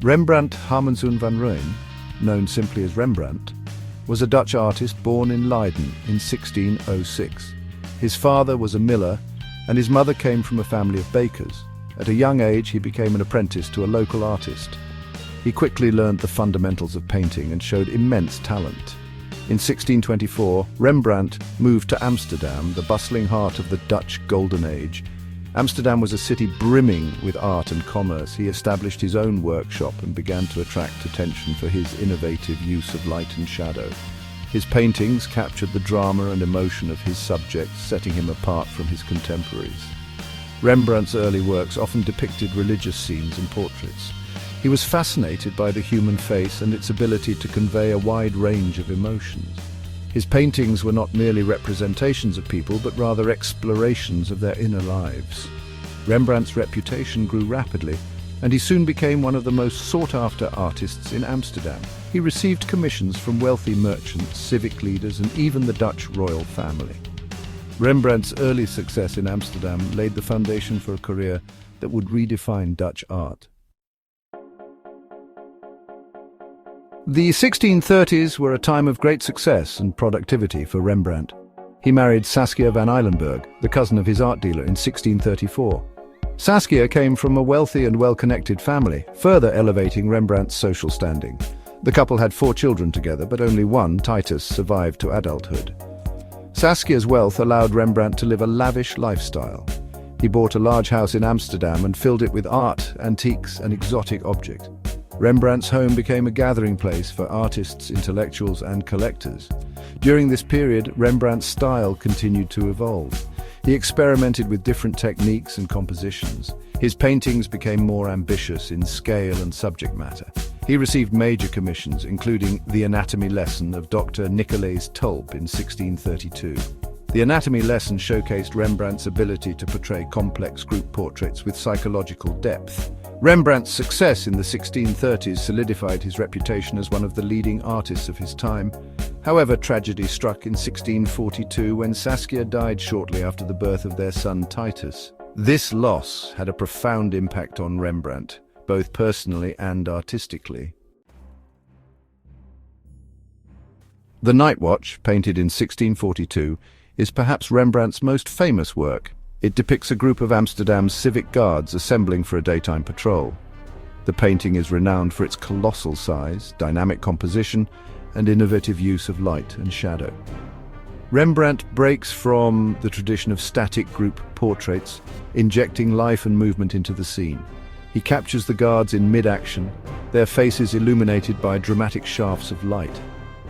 Rembrandt van Rijn, known simply as Rembrandt, was a Dutch artist born in Leiden in 1606. His father was a miller and his mother came from a family of bakers. At a young age, he became an apprentice to a local artist. He quickly learned the fundamentals of painting and showed immense talent. In 1624, Rembrandt moved to Amsterdam, the bustling heart of the Dutch Golden Age. Amsterdam was a city brimming with art and commerce. He established his own workshop and began to attract attention for his innovative use of light and shadow. His paintings captured the drama and emotion of his subjects, setting him apart from his contemporaries. Rembrandt's early works often depicted religious scenes and portraits. He was fascinated by the human face and its ability to convey a wide range of emotions. His paintings were not merely representations of people, but rather explorations of their inner lives. Rembrandt's reputation grew rapidly, and he soon became one of the most sought-after artists in Amsterdam. He received commissions from wealthy merchants, civic leaders, and even the Dutch royal family. Rembrandt's early success in Amsterdam laid the foundation for a career that would redefine Dutch art. The 1630s were a time of great success and productivity for Rembrandt. He married Saskia van Eilenburg, the cousin of his art dealer, in 1634. Saskia came from a wealthy and well-connected family, further elevating Rembrandt's social standing. The couple had 4 children together, but only one, Titus, survived to adulthood. Saskia's wealth allowed Rembrandt to live a lavish lifestyle. He bought a large house in Amsterdam and filled it with art, antiques, and exotic objects. Rembrandt's home became a gathering place for artists, intellectuals, and collectors. During this period, Rembrandt's style continued to evolve. He experimented with different techniques and compositions. His paintings became more ambitious in scale and subject matter. He received major commissions, including The Anatomy Lesson of Dr. Nicolaes Tulp in 1632. The Anatomy Lesson showcased Rembrandt's ability to portray complex group portraits with psychological depth. Rembrandt's success in the 1630s solidified his reputation as one of the leading artists of his time. However, tragedy struck in 1642 when Saskia died shortly after the birth of their son Titus. This loss had a profound impact on Rembrandt, both personally and artistically. The Nightwatch, painted in 1642, is perhaps Rembrandt's most famous work. It depicts a group of Amsterdam's civic guards assembling for a daytime patrol. The painting is renowned for its colossal size, dynamic composition, and innovative use of light and shadow. Rembrandt breaks from the tradition of static group portraits, injecting life and movement into the scene. He captures the guards in mid-action, their faces illuminated by dramatic shafts of light.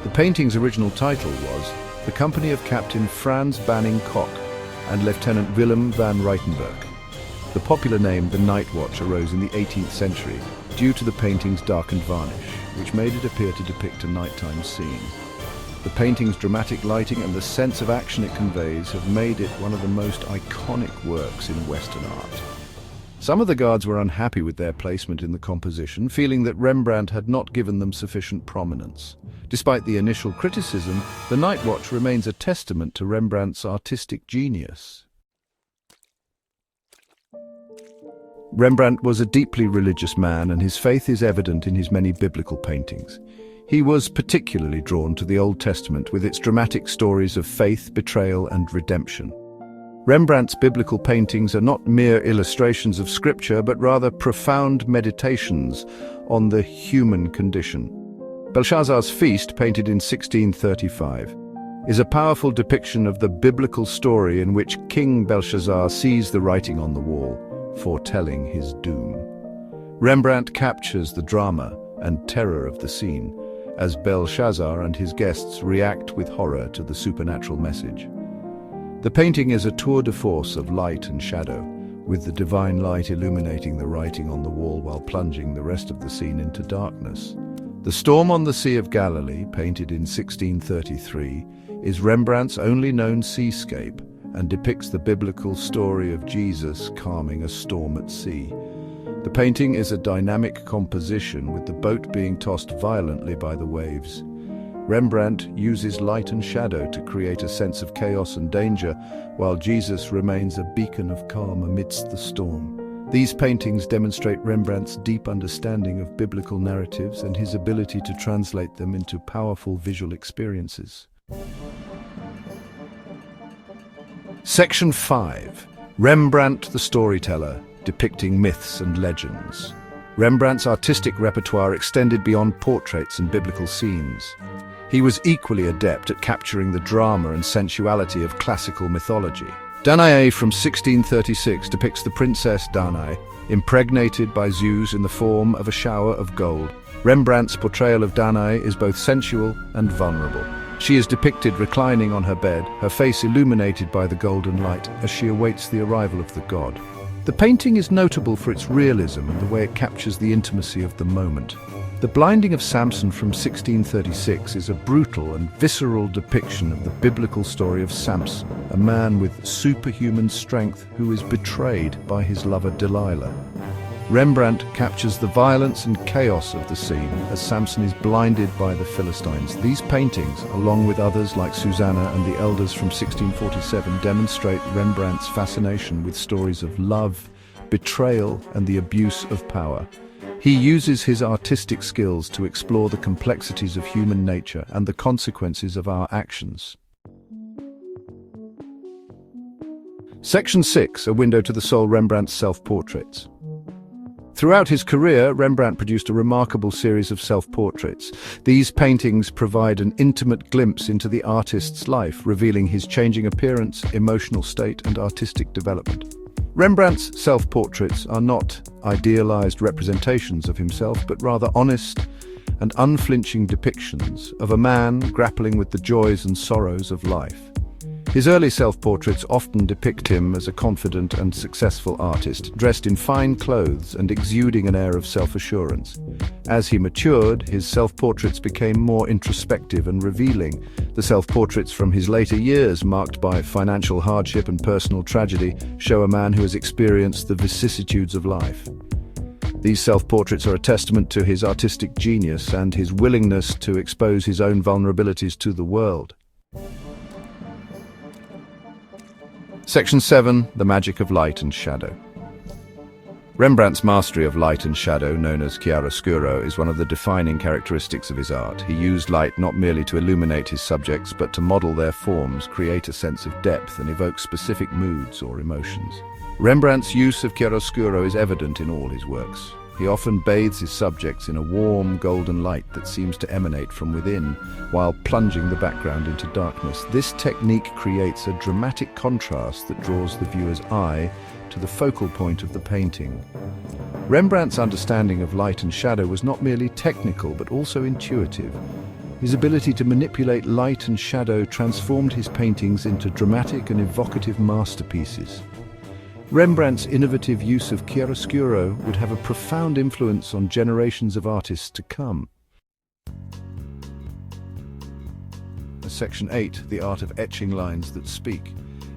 The painting's original title was The Company of Captain Frans Banning Kok and Lieutenant Willem van Ruytenberg. The popular name The Nightwatch arose in the 18th century due to the painting's darkened varnish, which made it appear to depict a nighttime scene. The painting's dramatic lighting and the sense of action it conveys have made it one of the most iconic works in Western art. Some of the guards were unhappy with their placement in the composition, feeling that Rembrandt had not given them sufficient prominence. Despite the initial criticism, The Nightwatch remains a testament to Rembrandt's artistic genius. Rembrandt was a deeply religious man, and his faith is evident in his many biblical paintings. He was particularly drawn to the Old Testament with its dramatic stories of faith, betrayal, and redemption. Rembrandt's biblical paintings are not mere illustrations of scripture, but rather profound meditations on the human condition. Belshazzar's Feast, painted in 1635, is a powerful depiction of the biblical story in which King Belshazzar sees the writing on the wall, foretelling his doom. Rembrandt captures the drama and terror of the scene, as Belshazzar and his guests react with horror to the supernatural message. The painting is a tour de force of light and shadow, with the divine light illuminating the writing on the wall while plunging the rest of the scene into darkness. The Storm on the Sea of Galilee, painted in 1633, is Rembrandt's only known seascape and depicts the biblical story of Jesus calming a storm at sea. The painting is a dynamic composition, with the boat being tossed violently by the waves. Rembrandt uses light and shadow to create a sense of chaos and danger, while Jesus remains a beacon of calm amidst the storm. These paintings demonstrate Rembrandt's deep understanding of biblical narratives and his ability to translate them into powerful visual experiences. Section 5. Rembrandt the Storyteller, depicting myths and legends. Rembrandt's artistic repertoire extended beyond portraits and biblical scenes. He was equally adept at capturing the drama and sensuality of classical mythology. Danae from 1636 depicts the princess Danae, impregnated by Zeus in the form of a shower of gold. Rembrandt's portrayal of Danae is both sensual and vulnerable. She is depicted reclining on her bed, her face illuminated by the golden light as she awaits the arrival of the god. The painting is notable for its realism and the way it captures the intimacy of the moment. The Blinding of Samson from 1636 is a brutal and visceral depiction of the biblical story of Samson, a man with superhuman strength who is betrayed by his lover Delilah. Rembrandt captures the violence and chaos of the scene as Samson is blinded by the Philistines. These paintings, along with others like Suzanna and the Elders from 1647, demonstrate Rembrandt's fascination with stories of love, betrayal, and the abuse of power. He uses his artistic skills to explore the complexities of human nature and the consequences of our actions. Section 6, a window to the soul, Rembrandt's self-portraits. Throughout his career, Rembrandt produced a remarkable series of self-portraits. These paintings provide an intimate glimpse into the artist's life, revealing his changing appearance, emotional state, and artistic development. Rembrandt's self-portraits are not idealized representations of himself, but rather honest and unflinching depictions of a man grappling with the joys and sorrows of life. His early self-portraits often depict him as a confident and successful artist, dressed in fine clothes and exuding an air of self-assurance. As he matured, his self-portraits became more introspective and revealing. The self-portraits from his later years, marked by financial hardship and personal tragedy, show a man who has experienced the vicissitudes of life. These self-portraits are a testament to his artistic genius and his willingness to expose his own vulnerabilities to the world. Section 7. The Magic of Light and Shadow. Rembrandt's mastery of light and shadow, known as Chiaroscuro, is one of the defining characteristics of his art. He used light not merely to illuminate his subjects, but to model their forms, create a sense of depth, and evoke specific moods or emotions. Rembrandt's use of chiaroscuro is evident in all his works. He often bathes his subjects in a warm, golden light that seems to emanate from within, while plunging the background into darkness. This technique creates a dramatic contrast that draws the viewer's eye to the focal point of the painting. Rembrandt's understanding of light and shadow was not merely technical, but also intuitive. His ability to manipulate light and shadow transformed his paintings into dramatic and evocative masterpieces. Rembrandt's innovative use of chiaroscuro would have a profound influence on generations of artists to come. Section 8, the art of etching lines that speak.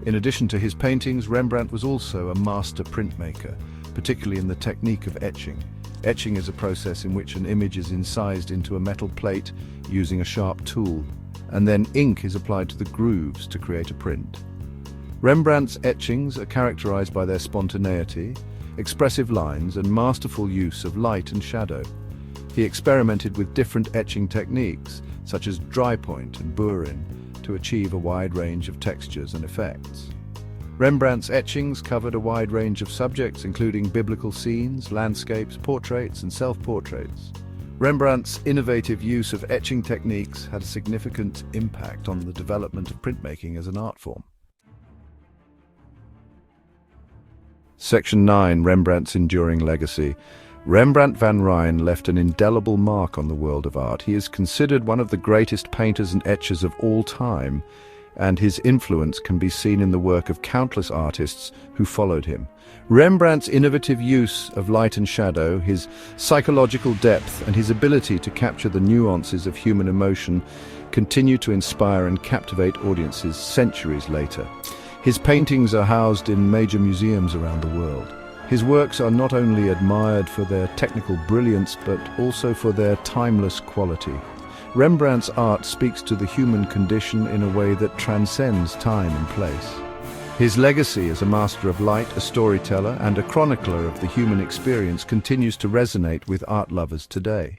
In addition to his paintings, Rembrandt was also a master printmaker, particularly in the technique of etching. Etching is a process in which an image is incised into a metal plate using a sharp tool, and then ink is applied to the grooves to create a print. Rembrandt's etchings are characterized by their spontaneity, expressive lines, and masterful use of light and shadow. He experimented with different etching techniques, such as Drypoint and burin, to achieve a wide range of textures and effects. Rembrandt's etchings covered a wide range of subjects, including biblical scenes, landscapes, portraits, and self-portraits. Rembrandt's innovative use of etching techniques had a significant impact on the development of printmaking as an art form. Section 9. Rembrandt's enduring legacy. Rembrandt van Rijn left an indelible mark on the world of art. He is considered one of the greatest painters and etchers of all time, and his influence can be seen in the work of countless artists who followed him. Rembrandt's innovative use of light and shadow, his psychological depth, and his ability to capture the nuances of human emotion continue to inspire and captivate audiences centuries later. His paintings are housed in major museums around the world. His works are not only admired for their technical brilliance, but also for their timeless quality. Rembrandt's art speaks to the human condition in a way that transcends time and place. His legacy as a master of light, a storyteller, and a chronicler of the human experience continues to resonate with art lovers today.